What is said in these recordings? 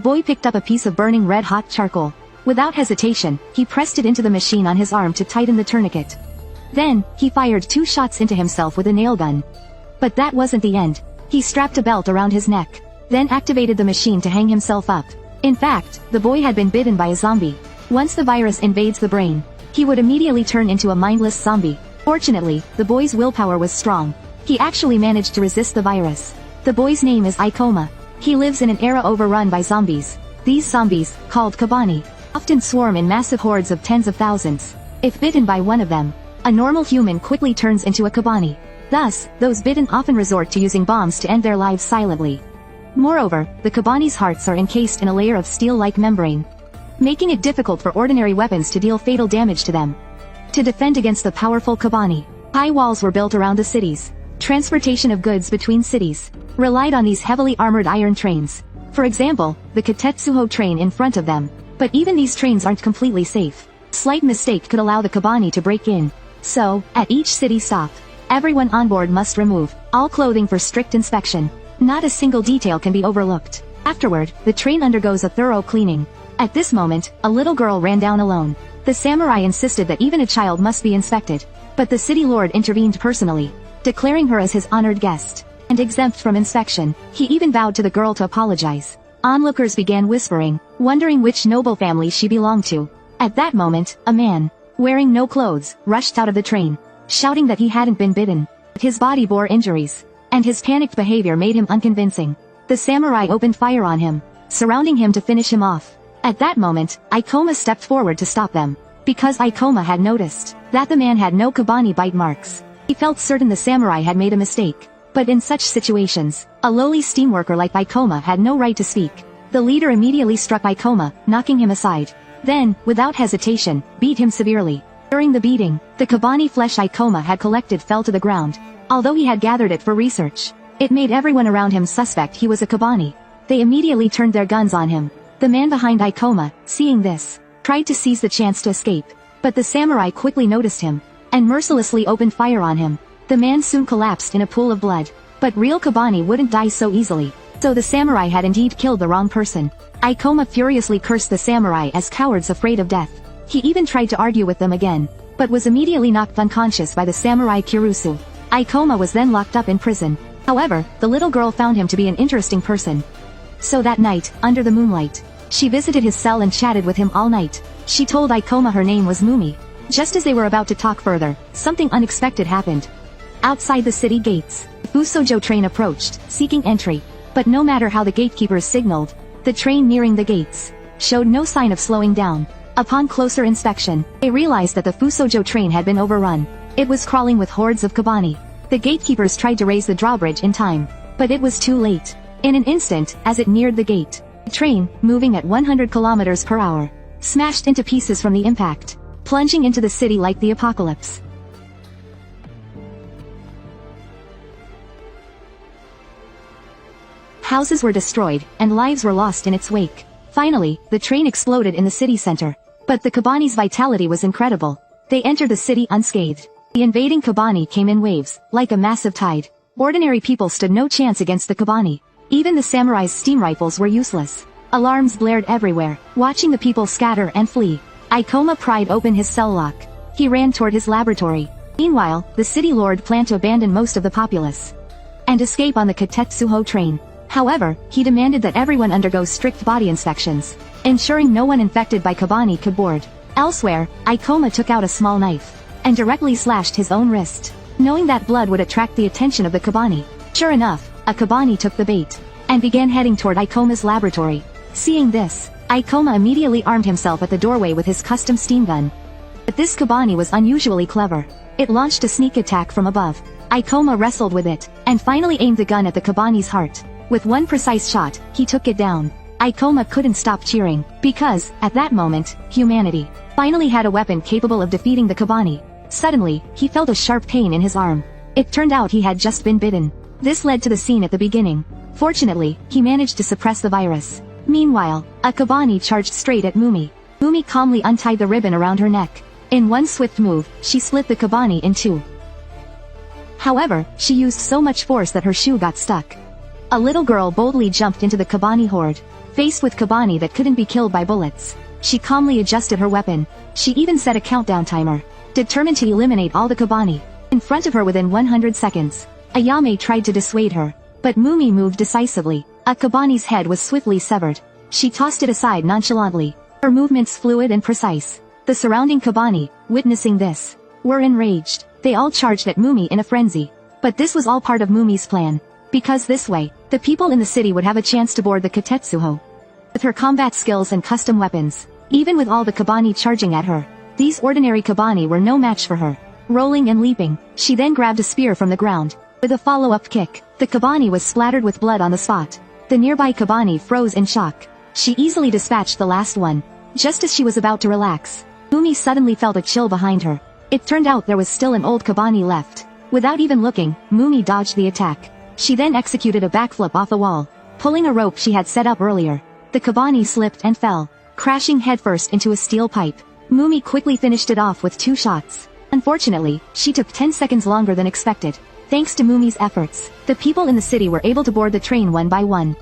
boy picked up a piece of burning red-hot charcoal. Without hesitation, he pressed it into the machine on his arm to tighten the tourniquet. Then, he fired 2 shots into himself with a nail gun. But that wasn't the end. He strapped a belt around his neck, then activated the machine to hang himself up. In fact, the boy had been bitten by a zombie. Once the virus invades the brain, he would immediately turn into a mindless zombie. Fortunately, the boy's willpower was strong. He actually managed to resist the virus. The boy's name is Ikoma. He lives in an era overrun by zombies. These zombies, called Kabani, often swarm in massive hordes of tens of thousands. If bitten by one of them, a normal human quickly turns into a Kabani. Thus, those bitten often resort to using bombs to end their lives silently. Moreover, the Kabani's hearts are encased in a layer of steel-like membrane, making it difficult for ordinary weapons to deal fatal damage to them. To defend against the powerful Kabani, high walls were built around the cities. Transportation of goods between cities relied on these heavily armored iron trains. For example, the Katetsuho train in front of them. But even these trains aren't completely safe. Slight mistake could allow the Kabani to break in. So, at each city stop, everyone on board must remove all clothing for strict inspection. Not a single detail can be overlooked. Afterward, the train undergoes a thorough cleaning. At this moment, a little girl ran down alone. The samurai insisted that even a child must be inspected. But the city lord intervened personally, declaring her as his honored guest, and exempt from inspection. He even vowed to the girl to apologize. Onlookers began whispering, wondering which noble family she belonged to. At that moment, a man, wearing no clothes, rushed out of the train, shouting that he hadn't been bitten. His body bore injuries, and his panicked behavior made him unconvincing. The samurai opened fire on him, surrounding him to finish him off. At that moment, Ikoma stepped forward to stop them. Because Ikoma had noticed that the man had no Kabani bite marks, he felt certain the samurai had made a mistake. But in such situations, a lowly steamworker like Ikoma had no right to speak. The leader immediately struck Ikoma, knocking him aside. Then, without hesitation, beat him severely. During the beating, the Kabani flesh Ikoma had collected fell to the ground. Although he had gathered it for research, it made everyone around him suspect he was a Kabani. They immediately turned their guns on him. The man behind Ikoma, seeing this, tried to seize the chance to escape. But the samurai quickly noticed him, and mercilessly opened fire on him. The man soon collapsed in a pool of blood. But real Kabani wouldn't die so easily. So the samurai had indeed killed the wrong person. Ikoma furiously cursed the samurai as cowards afraid of death. He even tried to argue with them again, but was immediately knocked unconscious by the samurai Kirusu. Ikoma was then locked up in prison. However, the little girl found him to be an interesting person. So that night, under the moonlight, she visited his cell and chatted with him all night. She told Ikoma her name was Mumi. Just as they were about to talk further, something unexpected happened. Outside the city gates, the Fusojo train approached, seeking entry. But no matter how the gatekeepers signaled, the train nearing the gates showed no sign of slowing down. Upon closer inspection, they realized that the Fusojo train had been overrun. It was crawling with hordes of Kabani. The gatekeepers tried to raise the drawbridge in time, but it was too late. In an instant, as it neared the gate, the train, moving at 100 kilometers per hour, smashed into pieces from the impact, plunging into the city like the apocalypse. Houses were destroyed, and lives were lost in its wake. Finally, the train exploded in the city center. But the Kabani's vitality was incredible. They entered the city unscathed. The invading Kabani came in waves, like a massive tide. Ordinary people stood no chance against the Kabani. Even the samurai's steam rifles were useless. Alarms blared everywhere, watching the people scatter and flee. Ikoma pried open his cell lock. He ran toward his laboratory. Meanwhile, the city lord planned to abandon most of the populace and escape on the Katetsuho train. However, he demanded that everyone undergo strict body inspections, ensuring no one infected by Kabani could board. Elsewhere, Ikoma took out a small knife and directly slashed his own wrist, knowing that blood would attract the attention of the Kabani. Sure enough, a Kabani took the bait and began heading toward Ikoma's laboratory. Seeing this, Ikoma immediately armed himself at the doorway with his custom steam gun. But this Kabani was unusually clever. It launched a sneak attack from above. Ikoma wrestled with it, and finally aimed the gun at the Kabani's heart. With one precise shot, he took it down. Ikoma couldn't stop cheering, because, at that moment, humanity finally had a weapon capable of defeating the Kabani. Suddenly, he felt a sharp pain in his arm. It turned out he had just been bitten. This led to the scene at the beginning. Fortunately, he managed to suppress the virus. Meanwhile, a Kabani charged straight at Mumi. Mumi calmly untied the ribbon around her neck. In one swift move, she split the Kabani in two. However, she used so much force that her shoe got stuck. A little girl boldly jumped into the Kabani horde, Faced with Kabani that couldn't be killed by bullets, she calmly adjusted her weapon. She even set a countdown timer, determined to eliminate all the Kabani in front of her within 100 seconds. Ayame tried to dissuade her, but Mumi moved decisively. A Kabani's head was swiftly severed. She tossed it aside nonchalantly, her movements fluid and precise. The surrounding Kabani, witnessing this, were enraged. They all charged at Mumi in a frenzy. But this was all part of Mumi's plan, because this way, the people in the city would have a chance to board the Katetsuho. With her combat skills and custom weapons, even with all the Kabani charging at her, these ordinary Kabani were no match for her. Rolling and leaping, she then grabbed a spear from the ground. With a follow-up kick, the Kabani was splattered with blood on the spot. The nearby Kabani froze in shock. She easily dispatched the last one. Just as she was about to relax, Mumi suddenly felt a chill behind her. It turned out there was still an old Kabani left. Without even looking, Mumi dodged the attack. She then executed a backflip off the wall, pulling a rope she had set up earlier. The Kabani slipped and fell, crashing headfirst into a steel pipe. Mumi quickly finished it off with 2 shots. Unfortunately, she took 10 seconds longer than expected. Thanks to Mumi's efforts, the people in the city were able to board the train one by one.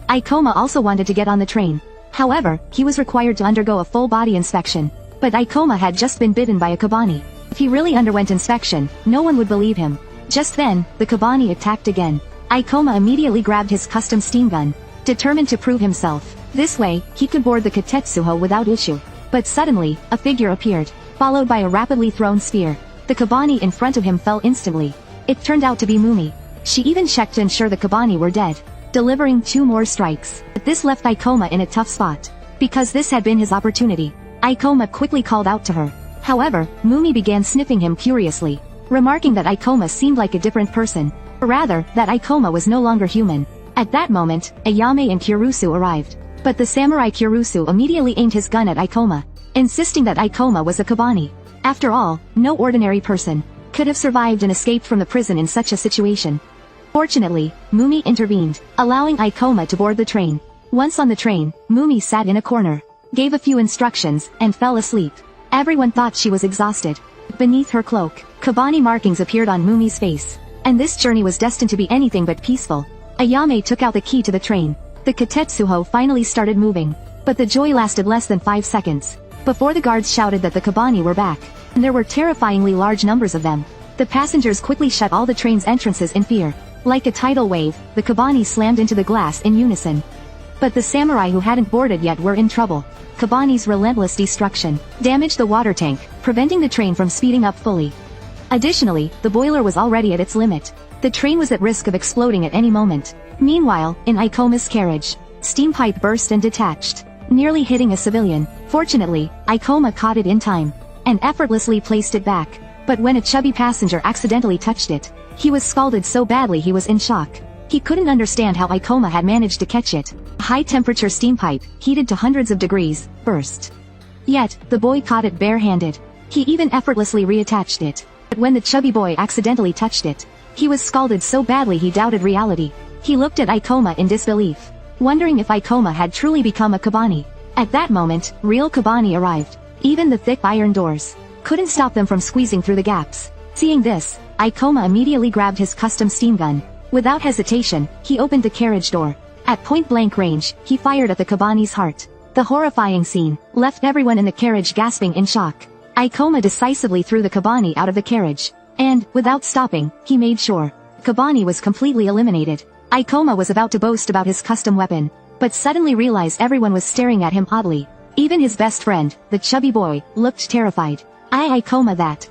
Ikoma also wanted to get on the train. However, he was required to undergo a full body inspection. But Ikoma had just been bitten by a Kabani. If he really underwent inspection, no one would believe him. Just then, the Kabani attacked again. Ikoma immediately grabbed his custom steam gun, determined to prove himself. This way, he could board the Katetsuho without issue. But suddenly, a figure appeared, followed by a rapidly thrown spear. The Kabani in front of him fell instantly. It turned out to be Mumi. She even checked to ensure the Kabani were dead, delivering 2 more strikes. But this left Ikoma in a tough spot, because this had been his opportunity. Ikoma quickly called out to her. However, Mumi began sniffing him curiously, remarking that Ikoma seemed like a different person. Or rather, that Ikoma was no longer human. At that moment, Ayame and Kirusu arrived. But the samurai Kirusu immediately aimed his gun at Ikoma, insisting that Ikoma was a Kabani. After all, no ordinary person could have survived and escaped from the prison in such a situation. Fortunately, Mumi intervened, allowing Ikoma to board the train. Once on the train, Mumi sat in a corner, gave a few instructions, and fell asleep. Everyone thought she was exhausted. Beneath her cloak, Kabani markings appeared on Mumi's face, and this journey was destined to be anything but peaceful. Ayame took out the key to the train. The Katetsuho finally started moving, but the joy lasted less than 5 seconds before the guards shouted that the Kabani were back, and there were terrifyingly large numbers of them. The passengers quickly shut all the train's entrances in fear. Like a tidal wave, the Kabani slammed into the glass in unison. But the samurai who hadn't boarded yet were in trouble. Kabani's relentless destruction damaged the water tank, preventing the train from speeding up fully. Additionally, the boiler was already at its limit. The train was at risk of exploding at any moment. Meanwhile, in Ikoma's carriage, steam pipe burst and detached, nearly hitting a civilian. Fortunately, Ikoma caught it in time, and effortlessly placed it back. But when a chubby passenger accidentally touched it, he was scalded so badly he was in shock. He couldn't understand how Ikoma had managed to catch it. A high-temperature steam pipe, heated to hundreds of degrees, burst. Yet, the boy caught it bare-handed. He even effortlessly reattached it. But when the chubby boy accidentally touched it, he was scalded so badly he doubted reality. He looked at Ikoma in disbelief, wondering if Ikoma had truly become a Kabani. At that moment, real Kabani arrived. Even the thick iron doors couldn't stop them from squeezing through the gaps. Seeing this, Ikoma immediately grabbed his custom steam gun. Without hesitation, he opened the carriage door. At point-blank range, he fired at the Kabani's heart. The horrifying scene left everyone in the carriage gasping in shock. Ikoma decisively threw the Kabani out of the carriage, and, without stopping, he made sure Kabani was completely eliminated. Ikoma was about to boast about his custom weapon, but suddenly realized everyone was staring at him oddly. Even his best friend, the chubby boy, looked terrified. Ikoma that.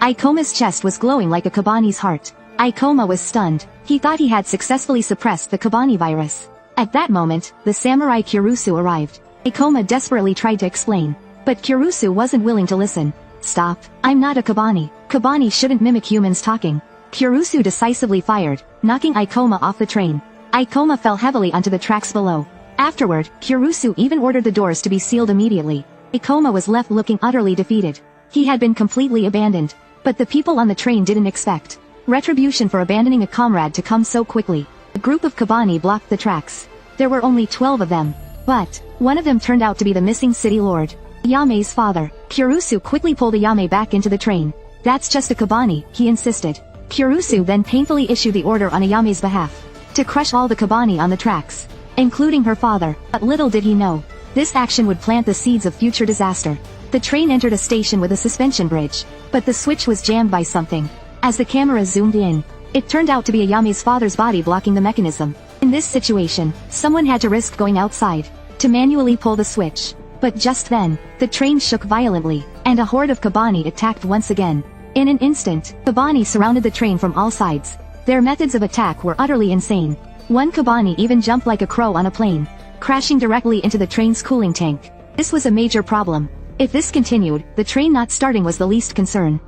Ikoma's chest was glowing like a Kabani's heart. Ikoma was stunned. He thought he had successfully suppressed the Kabani virus. At that moment, the samurai Kirusu arrived. Ikoma desperately tried to explain, but Kirusu wasn't willing to listen. Stop, I'm not a Kabani. Kabani shouldn't mimic humans talking. Kirusu decisively fired, knocking Ikoma off the train. Ikoma fell heavily onto the tracks below. Afterward, Kirusu even ordered the doors to be sealed immediately. Ikoma was left looking utterly defeated. He had been completely abandoned. But the people on the train didn't expect retribution for abandoning a comrade to come so quickly. A group of Kabani blocked the tracks. There were only 12 of them. But one of them turned out to be the missing city lord, Ayame's father. Kirusu quickly pulled Ayame back into the train. That's just a Kabani, he insisted. Kirusu then painfully issued the order on Ayame's behalf to crush all the Kabani on the tracks. including her father. But little did he know, this action would plant the seeds of future disaster. The train entered a station with a suspension bridge, but the switch was jammed by something. As the camera zoomed in, it turned out to be Ayame's father's body blocking the mechanism. In this situation, someone had to risk going outside to manually pull the switch. But just then, the train shook violently, and a horde of Kabani attacked once again. In an instant, Kabani surrounded the train from all sides. Their methods of attack were utterly insane. One Kabani even jumped like a crow on a plane, crashing directly into the train's cooling tank. This was a major problem. If this continued, the train not starting was the least concern.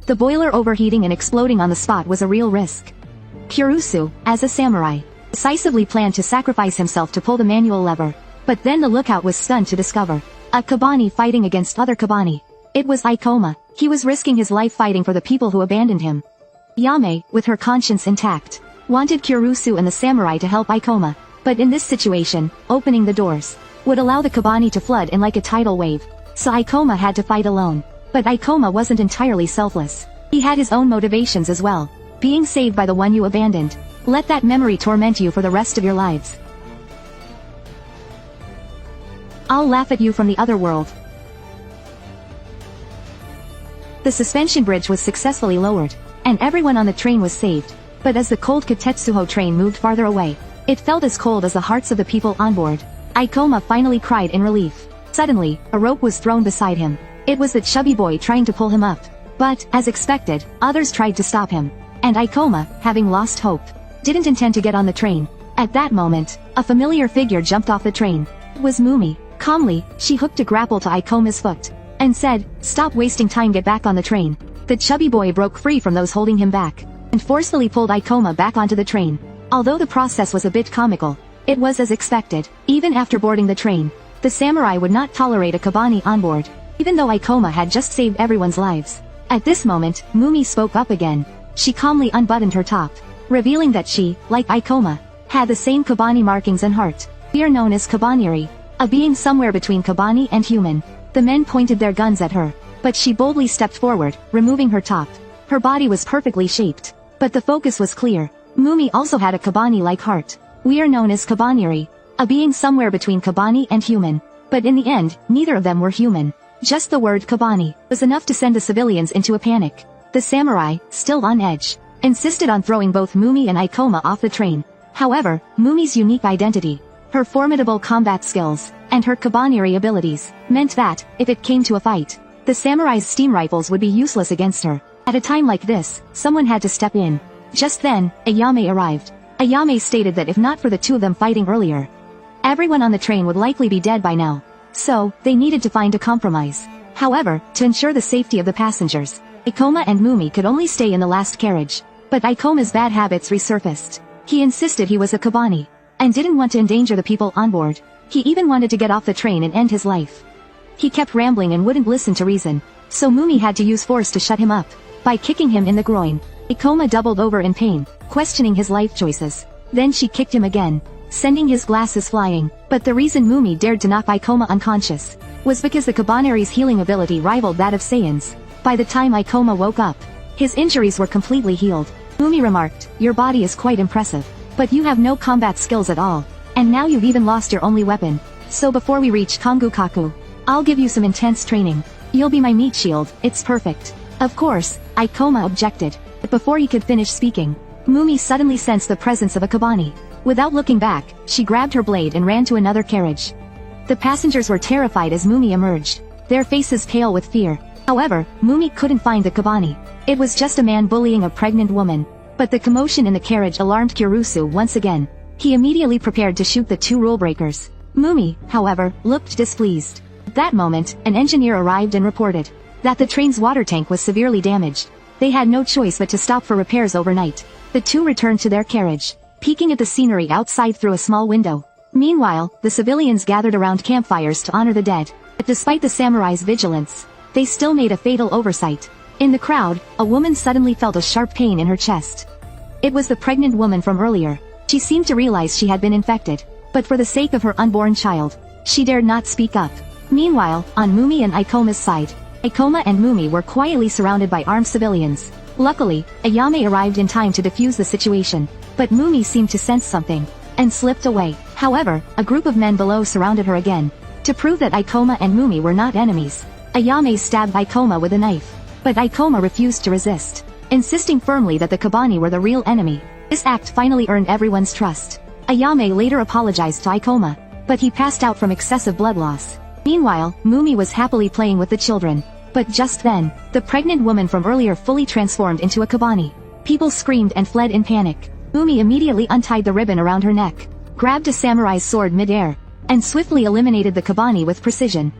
The boiler overheating and exploding on the spot was a real risk. Kurusu, as a samurai, decisively planned to sacrifice himself to pull the manual lever. But then the lookout was stunned to discover a Kabani fighting against other Kabani. It was Ikoma. He was risking his life fighting for the people who abandoned him. Yame, with her conscience intact, wanted Kurusu and the samurai to help Ikoma. But in this situation, opening the doors would allow the Kabani to flood in like a tidal wave. So Ikoma had to fight alone. But Ikoma wasn't entirely selfless. He had his own motivations as well. Being saved by the one you abandoned. Let that memory torment you for the rest of your lives. I'll laugh at you from the other world. The suspension bridge was successfully lowered, and everyone on the train was saved. But as the cold Katetsuho train moved farther away, it felt as cold as the hearts of the people on board. Ikoma finally cried in relief. Suddenly, a rope was thrown beside him. It was the chubby boy trying to pull him up. But, as expected, others tried to stop him. And Ikoma, having lost hope, didn't intend to get on the train. At that moment, a familiar figure jumped off the train. It was Mumi. Calmly, she hooked a grapple to Ikoma's foot, and said, "Stop wasting time, get back on the train." The chubby boy broke free from those holding him back, and forcefully pulled Ikoma back onto the train. Although the process was a bit comical, it was as expected. Even after boarding the train, the samurai would not tolerate a Kabani on board, even though Ikoma had just saved everyone's lives. At this moment, Mumi spoke up again. She calmly unbuttoned her top, revealing that she, like Ikoma, had the same Kabani markings and heart. We are known as Kabaneri, a being somewhere between Kabani and human. The men pointed their guns at her, but she boldly stepped forward, removing her top. Her body was perfectly shaped, but the focus was clear. Mumi also had a Kabani-like heart. We are known as Kabaneri, a being somewhere between Kabani and human. But in the end, neither of them were human. Just the word Kabani was enough to send the civilians into a panic. The samurai, still on edge, insisted on throwing both Mumi and Ikoma off the train. However, Mumi's unique identity, her formidable combat skills, and her Kabaneri abilities, meant that, if it came to a fight, the samurai's steam rifles would be useless against her. At a time like this, someone had to step in. Just then, Ayame arrived. Ayame stated that if not for the two of them fighting earlier, everyone on the train would likely be dead by now. So, they needed to find a compromise. However, to ensure the safety of the passengers, Ikoma and Mumi could only stay in the last carriage. But Ikoma's bad habits resurfaced. He insisted he was a Kabani, and didn't want to endanger the people on board. He even wanted to get off the train and end his life. He kept rambling and wouldn't listen to reason, so Mumi had to use force to shut him up. By kicking him in the groin, Ikoma doubled over in pain, questioning his life choices. Then she kicked him again, sending his glasses flying. But the reason Mumi dared to knock Ikoma unconscious was because the Kabaneri's healing ability rivaled that of Saiyan's. By the time Ikoma woke up, his injuries were completely healed. Mumi remarked, "Your body is quite impressive, but you have no combat skills at all. And now you've even lost your only weapon. So before we reach Kangukaku, I'll give you some intense training. You'll be my meat shield, it's perfect." Of course, Ikoma objected. But before he could finish speaking, Mumi suddenly sensed the presence of a Kabani. Without looking back, she grabbed her blade and ran to another carriage. The passengers were terrified as Mumi emerged, their faces pale with fear. However, Mumi couldn't find the Kabani. It was just a man bullying a pregnant woman. But the commotion in the carriage alarmed Kurusu once again. He immediately prepared to shoot the two rule breakers. Mumi, however, looked displeased. At that moment, an engineer arrived and reported that the train's water tank was severely damaged. They had no choice but to stop for repairs overnight. The two returned to their carriage, peeking at the scenery outside through a small window. Meanwhile, the civilians gathered around campfires to honor the dead. But despite the samurai's vigilance, they still made a fatal oversight. In the crowd, a woman suddenly felt a sharp pain in her chest. It was the pregnant woman from earlier. She seemed to realize she had been infected, but for the sake of her unborn child, she dared not speak up. Meanwhile, on Mumi and Ikoma's side, Ikoma and Mumi were quietly surrounded by armed civilians. Luckily, Ayame arrived in time to defuse the situation, but Mumi seemed to sense something. and slipped away. However, a group of men below surrounded her again. To prove that Ikoma and Mumi were not enemies, Ayame stabbed Ikoma with a knife. But Ikoma refused to resist, insisting firmly that the Kabani were the real enemy. This act finally earned everyone's trust. Ayame later apologized to Ikoma, but he passed out from excessive blood loss. Meanwhile, Mumi was happily playing with the children. But just then, the pregnant woman from earlier fully transformed into a Kabani. People screamed and fled in panic. Mumi immediately untied the ribbon around her neck, grabbed a samurai's sword mid-air, and swiftly eliminated the Kabani with precision.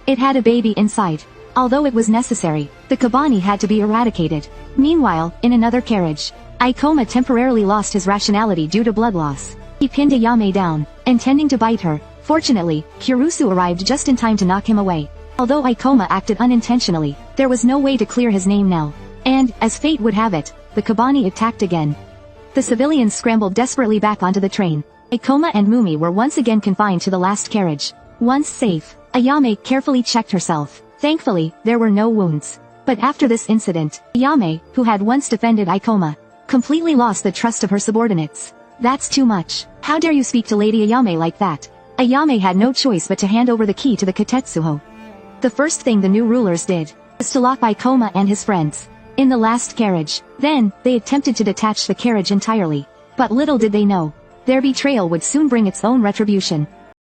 It had a baby inside. Although it was necessary, the Kabani had to be eradicated. Meanwhile, in another carriage, Ikoma temporarily lost his rationality due to blood loss. He pinned Ayame down, intending to bite her. Fortunately, Kurusu arrived just in time to knock him away. Although Ikoma acted unintentionally, there was no way to clear his name now. And, as fate would have it, the Kabani attacked again. The civilians scrambled desperately back onto the train. Ikoma and Mumi were once again confined to the last carriage. Once safe, Ayame carefully checked herself. Thankfully, there were no wounds. But after this incident, Ayame, who had once defended Ikoma, completely lost the trust of her subordinates. That's too much. How dare you speak to Lady Ayame like that? Ayame had no choice but to hand over the key to the Katetsuho. The first thing the new rulers did was to lock Ikoma and his friends in the last carriage. Then, they attempted to detach the carriage entirely. But little did they know, their betrayal would soon bring its own retribution.